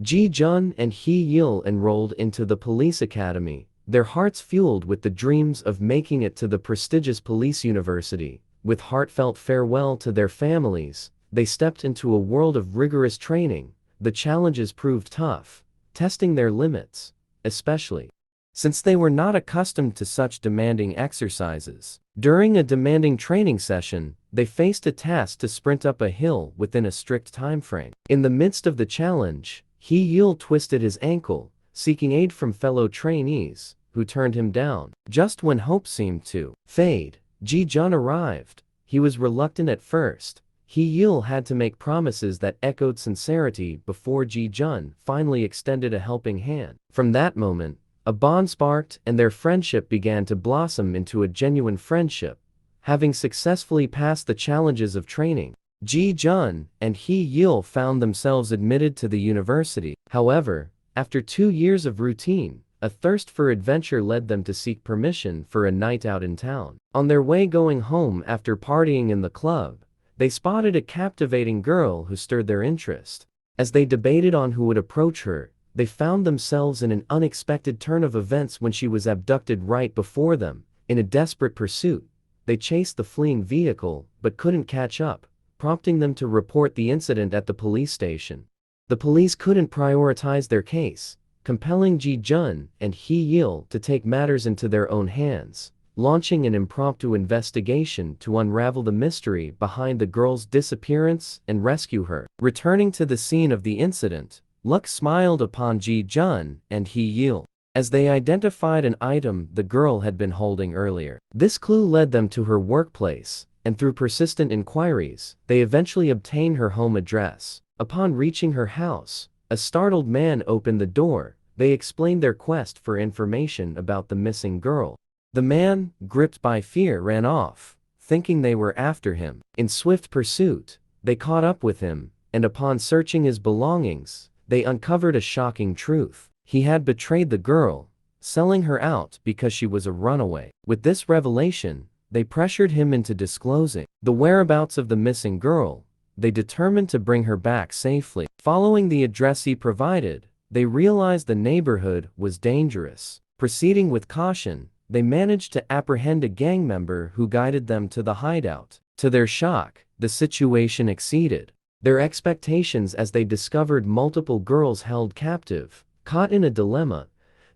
Ji Jun and Hee Yil enrolled into the police academy, their hearts fueled with the dreams of making it to the prestigious police university. With heartfelt farewell to their families, they stepped into a world of rigorous training. The challenges proved tough, testing their limits, especially since they were not accustomed to such demanding exercises. During a demanding training session, they faced a task to sprint up a hill within a strict time frame. In the midst of the challenge, Hee Yil twisted his ankle, seeking aid from fellow trainees, who turned him down. Just when hope seemed to fade, Ji Jun arrived. He was reluctant at first. Hee Yil had to make promises that echoed sincerity before Ji Jun finally extended a helping hand. From that moment, a bond sparked and their friendship began to blossom into a genuine friendship. Having successfully passed the challenges of training, Ji Jun and Hee Yil found themselves admitted to the university. However, after 2 years of routine, a thirst for adventure led them to seek permission for a night out in town. On their way going home after partying in the club, they spotted a captivating girl who stirred their interest. As they debated on who would approach her, they found themselves in an unexpected turn of events when she was abducted right before them. In a desperate pursuit, they chased the fleeing vehicle but couldn't catch up, prompting them to report the incident at the police station. The police couldn't prioritize their case, compelling Ji Jun and Hee Yil to take matters into their own hands, launching an impromptu investigation to unravel the mystery behind the girl's disappearance and rescue her. Returning to the scene of the incident, luck smiled upon Ji Jun and Hee Yil, as they identified an item the girl had been holding earlier. This clue led them to her workplace, and through persistent inquiries, they eventually obtained her home address. Upon reaching her house, a startled man opened the door. They explained their quest for information about the missing girl. The man, gripped by fear, ran off, thinking they were after him. In swift pursuit, they caught up with him, and upon searching his belongings, they uncovered a shocking truth. He had betrayed the girl, selling her out because she was a runaway. With this revelation, they pressured him into disclosing the whereabouts of the missing girl. They determined to bring her back safely. Following the address he provided, they realized the neighborhood was dangerous. Proceeding with caution, they managed to apprehend a gang member who guided them to the hideout. To their shock, the situation exceeded their expectations as they discovered multiple girls held captive. Caught in a dilemma,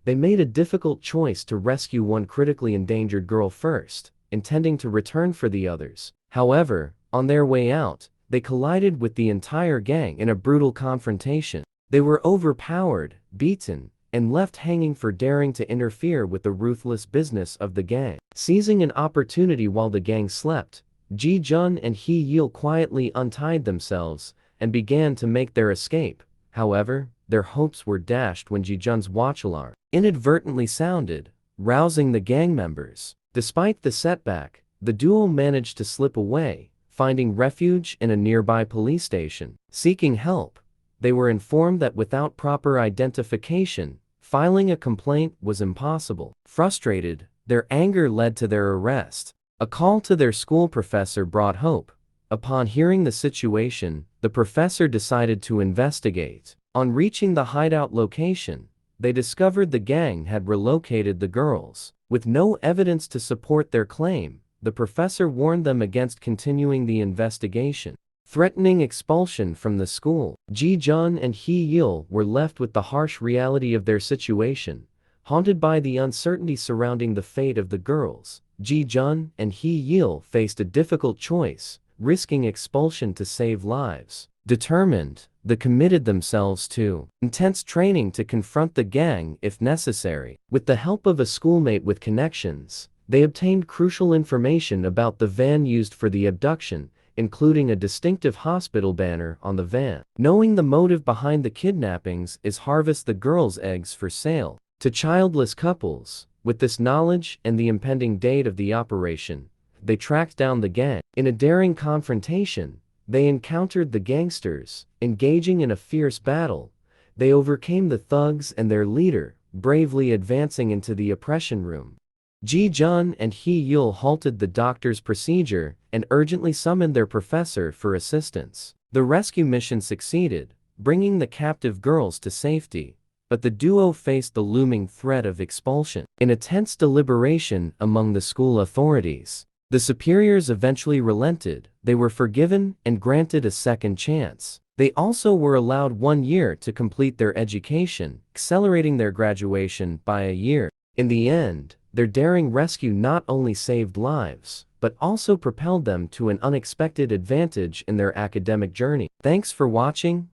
they made a difficult choice to rescue one critically endangered girl first, intending to return for the others. However, on their way out, they collided with the entire gang in a brutal confrontation. They were overpowered, beaten, and left hanging for daring to interfere with the ruthless business of the gang. Seizing an opportunity while the gang slept, Ji Jun and Hee Yil quietly untied themselves and began to make their escape. However, their hopes were dashed when Ji Jun's watch alarm inadvertently sounded, rousing the gang members. Despite the setback, the duo managed to slip away, finding refuge in a nearby police station. Seeking help, they were informed that without proper identification, filing a complaint was impossible. Frustrated, their anger led to their arrest. A call to their school professor brought hope. Upon hearing the situation, the professor decided to investigate. On reaching the hideout location, they discovered the gang had relocated the girls. With no evidence to support their claim, the professor warned them against continuing the investigation, threatening expulsion from the school. Ji Jun and Hee Yil were left with the harsh reality of their situation, haunted by the uncertainty surrounding the fate of the girls. Ji Jun and Hee Yil faced a difficult choice, risking expulsion to save lives. Determined, they committed themselves to intense training to confront the gang if necessary. With the help of a schoolmate with connections, they obtained crucial information about the van used for the abduction, including a distinctive hospital banner on the van. Knowing the motive behind the kidnappings is harvest the girls' eggs for sale to childless couples. With this knowledge and the impending date of the operation, they tracked down the gang. In a daring confrontation, they encountered the gangsters. Engaging in a fierce battle, they overcame the thugs and their leader, bravely advancing into the oppression room. Ji Jun and Hee Yil halted the doctor's procedure and urgently summoned their professor for assistance. The rescue mission succeeded, bringing the captive girls to safety. But the duo faced the looming threat of expulsion. In a tense deliberation among the school authorities, the superiors eventually relented. They were forgiven and granted a second chance. They also were allowed 1 year to complete their education, accelerating their graduation by a year. In the end, their daring rescue not only saved lives, but also propelled them to an unexpected advantage in their academic journey. Thanks for watching.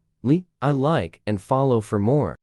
Like and follow for more.